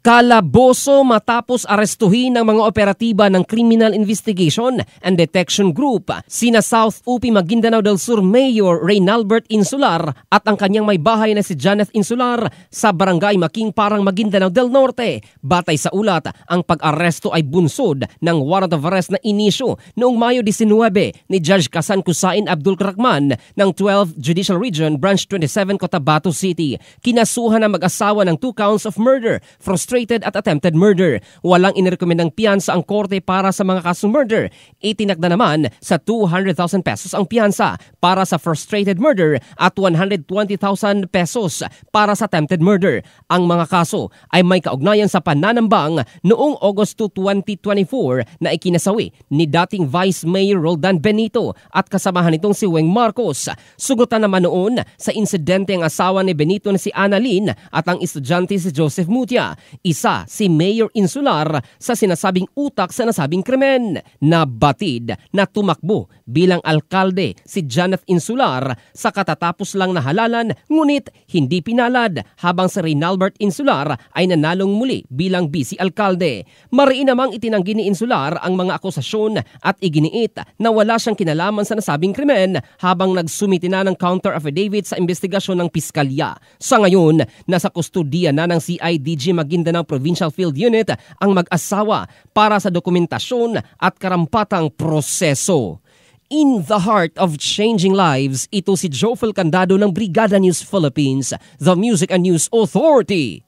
Kalaboso matapos arestuhin ng mga operatiba ng Criminal Investigation and Detection Group sina South UP Maguindanao del Sur Mayor Reynalbert Insular at ang kanyang may bahay na si Janeth Insular sa Barangay Making Parang Maguindanao del Norte. Batay sa ulat, ang pag-aresto ay bunsod ng warrant of arrest na inisyu noong Mayo 19 ni Judge Kasan Kusain Abdul Rahman ng 12th Judicial Region Branch 27 Cotabato City. Kinasuhan ng mag-asawa ng 2 counts of murder, frustrated at attempted murder. Walang inirekomendang piyansa ang korte para sa mga kasong murder. Itinakda naman sa 200,000 pesos ang piyansa para sa frustrated murder at 120,000 pesos para sa attempted murder. Ang mga kaso ay may kaugnayan sa pananambang noong Agosto 2024 na ikinasawi ni dating Vice Mayor Roldan Benito at kasamahan nitong si Weng Marcos. Sugutan naman noon sa insidente ang asawa ni Benito na si Annalyn at ang estudyante si Joseph Mutia. Isa si Mayor Insular sa sinasabing utak sa nasabing krimen. Nabatid na tumakbo bilang alkalde si Janeth Insular sa katatapos lang na halalan ngunit hindi pinalad habang si Reynalbert Insular ay nanalong muli bilang vice alkalde. Mariin namang itinanggi ni Insular ang mga akusasyon at iginiit na wala siyang kinalaman sa nasabing krimen habang nagsumiti na ng counter affidavit sa investigasyon ng piskalya. Sa ngayon, nasa kustudiya na ng CIDG Maguindanao Provincial Field Unit ang mag-asawa para sa dokumentasyon at karampatang proseso. In the heart of changing lives, ito si Jofel Candado ng Brigada News Philippines, the Music and News Authority.